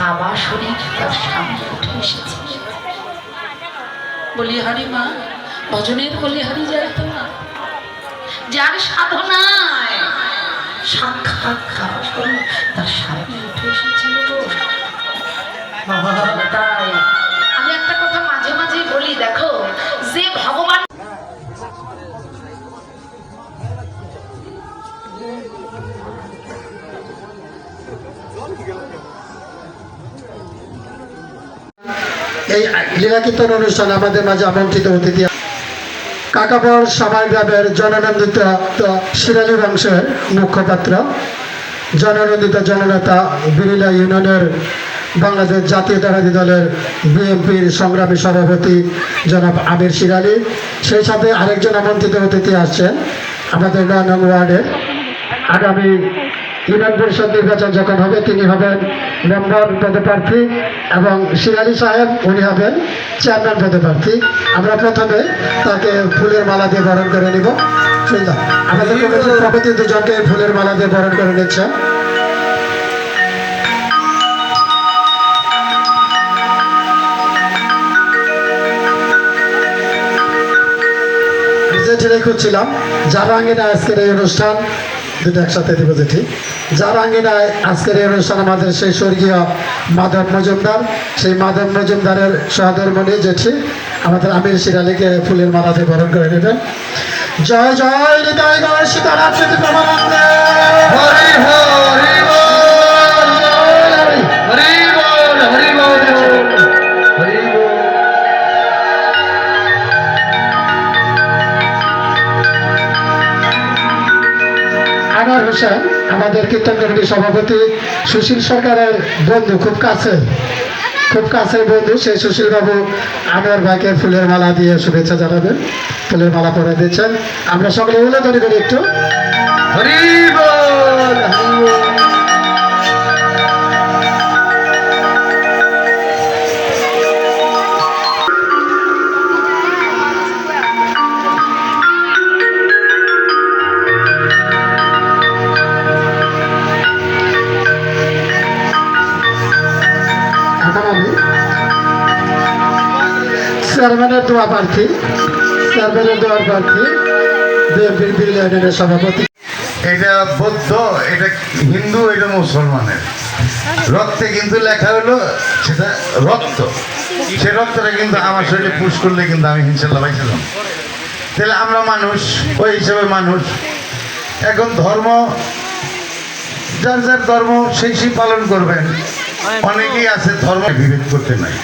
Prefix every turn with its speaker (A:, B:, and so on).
A: কাবা শরীর তার সামনে উঠে এসেছে। বলিহারি মা ভজনের বলিহারি যায় তো না, যার সাধনায় সাক্ষাৎ কাবা শরীর তার সামনে উঠে এসেছিল। তাই আমি একটা কথা মাঝে মাঝে বলি, দেখো যে ভগবান
B: এই লীলা কীর্তন অনুষ্ঠানে আমাদের মাঝে আমন্ত্রিত অতিথি কাকাবর সামাই গ্রামের জননন্দিত শিরালী বংশের মুখপাত্র, জননন্দিত জননেতা বিড়িলা ইউনিয়নের বাংলাদেশ জাতীয়তাবাদী দলের বিএনপির সংগ্রামী সভাপতি জনাব আমির শিরালী। সেই সাথে আরেকজন আমন্ত্রিত অতিথি আসছেন আমাদের ৯ নং ওয়ার্ডের আগামী ইউনিয়ন পরিষদ নির্বাচন যখন হবে তিনি হবেন মেম্বার পদপ্রার্থী এবং শিরালী সাহেব উনি হবেন চেয়ারম্যান পদপ্রার্থী। আমরা প্রথমে তাকে ফুলের মালা দিয়ে বরণ করে নিব। আমাদের কমিটির সভাপতি দুজনকে ফুলের মালা দিয়ে বরণ করে নিচ্ছেন। যেটি খুঁজছিলাম যার আঙ্গিনায় আজকের এই অনুষ্ঠান, দুটো একসাথে দিব যেটি, যার আঙ্গিনায় আজকের এই অনুষ্ঠান আমাদের সেই স্বর্গীয় মাধব মজুমদার, সেই মাধব মজুমদারের সহধর্মণি জেঠি আমাদের আমির শিরালীকে ফুলের মালা দিয়ে বরণ করে নেবেন। জয় জয় হৃদয় জয় সীতারাম স্মৃতি প্রমানন্দে হরি হরি হোসেন আমাদের কীর্তন কমিটির সভাপতি, সুশীল সরকারের বন্ধু, খুব কাছের বন্ধু, সেই সুশীল বাবু আমার ভাইকে ফুলের মালা দিয়ে শুভেচ্ছা জানাবেন, ফুলের মালা পরে দিচ্ছেন। আমরা সকলে উল্লেখনি করি একটু হরি বল হরি বল। চেয়ারম্যানের দোয়া প্রার্থী বিএনপির বিড়িলা ইউনিয়নের সভাপতি।
C: এটা বৌদ্ধ, এটা হিন্দু, এটা মুসলমানের রক্তে কিন্তু লেখা হলো সেটা রক্ত। সে রক্তটা কিন্তু আমার শরীরে পুশ করলে কিন্তু আমি ইনশাল্লাহ পাইছিলাম। তাহলে আমরা মানুষ, ওই হিসেবে মানুষ এখন ধর্ম যার যার ধর্ম সেই পালন করবেন। অনেকেই আছে ধর্ম বিভেদ করতে নাই।